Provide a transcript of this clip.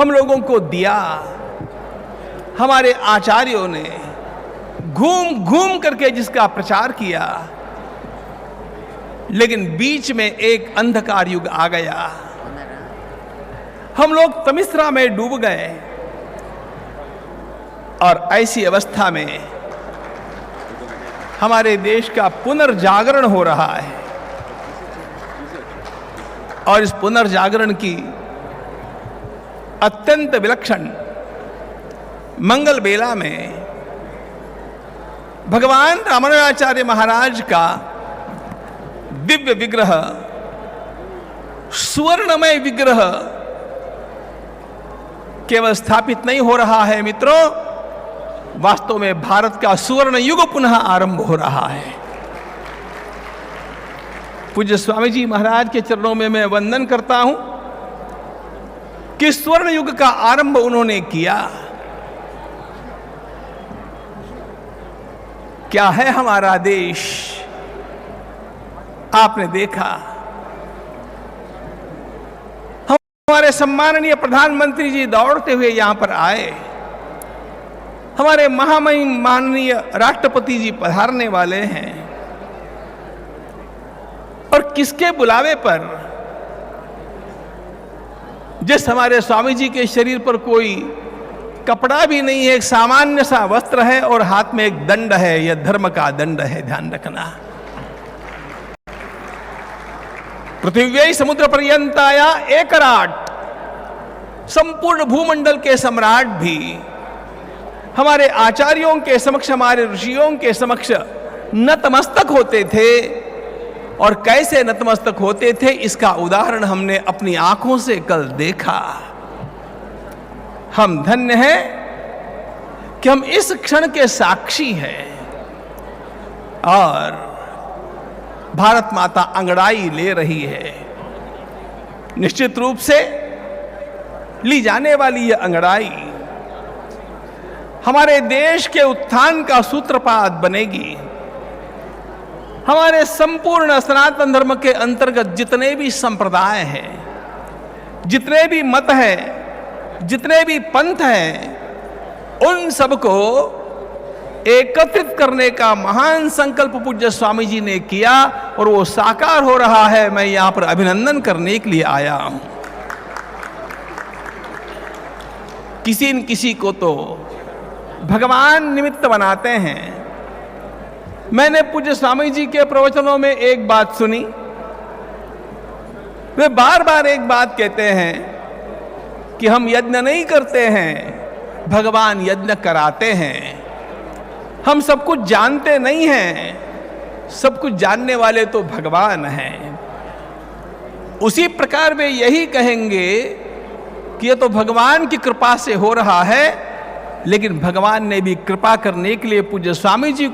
हम लोगों को दिया। हमारे आचार्यों ने घूम घूम करके जिसका प्रचार किया, लेकिन बीच में एक अंधकार युग आ गया। हम लोग तमिश्रा में डूब गए और ऐसी अवस्था में हमारे देश का पुनर्जागरण हो रहा है। और इस पुनर्जागरण की अत्यंत विलक्षण मंगल बेला में भगवान रामानुजाचार्य महाराज का दिव्य विग्रह, सुवर्णमय विग्रह केवल स्थापित नहीं हो रहा है मित्रों, वास्तव में भारत का सुवर्ण युग पुनः आरंभ हो रहा है। पूज्य स्वामी जी महाराज के चरणों में मैं वंदन करता हूं कि स्वर्ण युग का आरंभ उन्होंने किया। क्या है हमारा देश, आपने देखा। हमारे सम्माननीय प्रधानमंत्री जी दौड़ते हुए यहां पर आए, हमारे महामहिम माननीय राष्ट्रपति जी पधारने वाले हैं, और किसके बुलावे पर, जिस हमारे स्वामी जी के शरीर पर कोई कपड़ा भी नहीं है, एक सामान्य सा वस्त्र है और हाथ में एक दंड है, यह धर्म का दंड है, ध्यान रखना। पृथ्वी समुद्र पर्यंताया एकराट, संपूर्ण भूमंडल के सम्राट भी हमारे आचार्यों के समक्ष, हमारे ऋषियों के समक्ष नतमस्तक होते थे। और कैसे नतमस्तक होते थे, इसका उदाहरण हमने अपनी आंखों से कल देखा। हम धन्य हैं कि हम इस क्षण के साक्षी हैं। और भारत माता अंगड़ाई ले रही है। निश्चित रूप से ली जाने वाली यह अंगड़ाई हमारे देश के उत्थान का सूत्रपात बनेगी। हमारे संपूर्ण सनातन धर्म के अंतर्गत जितने भी संप्रदाय हैं, जितने भी मत हैं, जितने भी पंथ हैं, उन सबको एकत्रित करने का महान संकल्प पूज्य स्वामी जी ने किया और वो साकार हो रहा है। मैं यहां पर अभिनंदन करने के लिए आया हूं। किसी न किसी को तो भगवान निमित्त बनाते हैं। मैंने पूज्य स्वामी जी के प्रवचनों में एक बात सुनी, वे बार बार एक बात कहते हैं कि हम यज्ञ नहीं करते हैं, भगवान यज्ञ कराते हैं। हम सब कुछ जानते नहीं हैं, सब कुछ जानने वाले तो भगवान हैं। उसी प्रकार वे यही कहेंगे कि यह तो भगवान की कृपा से हो रहा है, लेकिन भगवान ने भी कृपा करने के लिए पूज्य स्वामी जी